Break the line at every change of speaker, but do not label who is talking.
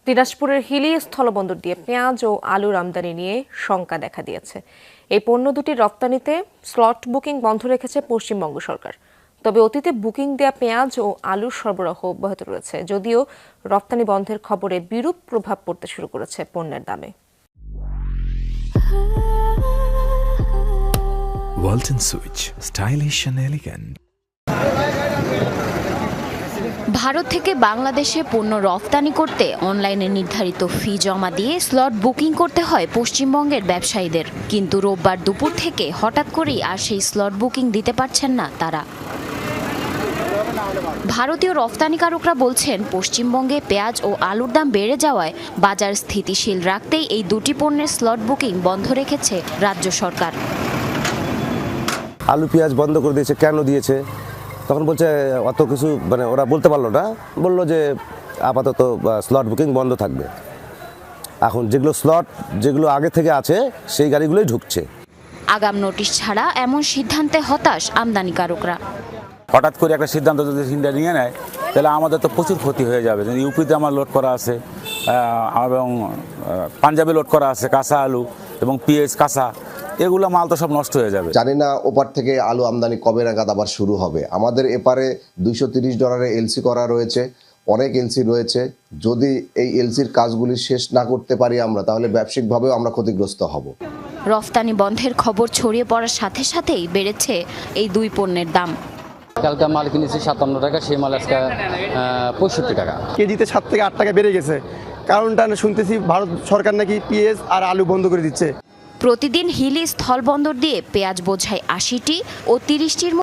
দিনাজপুরের হিলি স্থলবন্দর দিয়ে পেঁয়াজ ও আলুর আমদানি নিয়ে শঙ্কা দেখা দিয়েছে। এই পণ্য দুটির রপ্তানিতে স্লট বুকিং বন্ধ রেখেছে পশ্চিমবঙ্গ সরকার। তবে অতীতে বুকিং দেয়া পেঁয়াজ ও আলুর সরবরাহ অব্যাহত রয়েছে, যদিও রপ্তানি বন্ধের খবরে বিরূপ প্রভাব পড়তে শুরু করেছে পণ্যের দামে।
Walton switch, stylish and elegant.
Bharat থেকে বাংলাদেশে পণ্য রফতানি করতে অনলাইনে নির্ধারিত ফি জমা দিয়ে স্লট বুকিং করতে হয় পশ্চিমবঙ্গের ব্যবসায়ীদের। কিন্তু রোববার দুপুর থেকে হঠাৎ করেই আর সেই স্লট বুকিং দিতে পারছেন না তারা। ভারতীয় রফতানিকারকরা বলছেন, পশ্চিমবঙ্গে পেঁয়াজ ও আলুর দাম বেড়ে যাওয়ায় বাজার স্থিতিশীল রাখতেই এই দুটি পণ্যের স্লট বুকিং বন্ধ রেখেছে রাজ্য সরকার।
আলু পেঁয়াজ বন্ধ করে দিয়েছে, কেন দিয়েছে? তখন বলছে অত কিছু ওরা বলতে পারলো না, বললো যে আপাতত স্লট বুকিং বন্ধ থাকবে। এখন যেগুলো আগে থেকে আছে সেই গাড়িগুলোই ঢুকছে।
আগাম নোটিশ ছাড়া এমন সিদ্ধান্তে হতাশ আমদানিকারকরা।
হঠাৎ করে একটা সিদ্ধান্ত যদি ইন্ডিয়া নিয়ে নেয়, তাহলে আমাদের তো প্রচুর ক্ষতি হয়ে যাবে। ইউপিতে আমার লোড করা আছে এবং পাঞ্জাবে লোড করা আছে কাঁচা আলু এবং পেঁয়াজ কাঁচা, এগুলো মাল তো সব নষ্ট হয়ে যাবে।
জানি না ওপার থেকে আলু আমদানি কবে নাগাদ আবার শুরু হবে। আমাদের এপারে $230 এলসি করা রয়েছে, অনেক এলসি রয়েছে। যদি এই এলসির কাজগুলি শেষ না করতে পারি আমরা, তাহলে ব্যবসায়িকভাবেও আমরা ক্ষতিগ্রস্ত হব।
রফতানি বন্ধের খবর ছড়িয়ে পড়ার সাথে সাথেই বেড়েছে এই দুই পণ্যের দাম।
কালকে মাল কিনেছি 57 টাকা, সেই মাল আজকে 65 টাকা।
কেজিতে 7 থেকে 8 টাকা বেড়ে গেছে। কারণটা শুনতেছি ভারত সরকার নাকি পেঁয়াজ আর আলু বন্ধ করে দিচ্ছে।
প্রতিদিন হিলি স্থলবন্দর দিয়ে পেঁয়াজ বোঝাই 80টি ও 30টির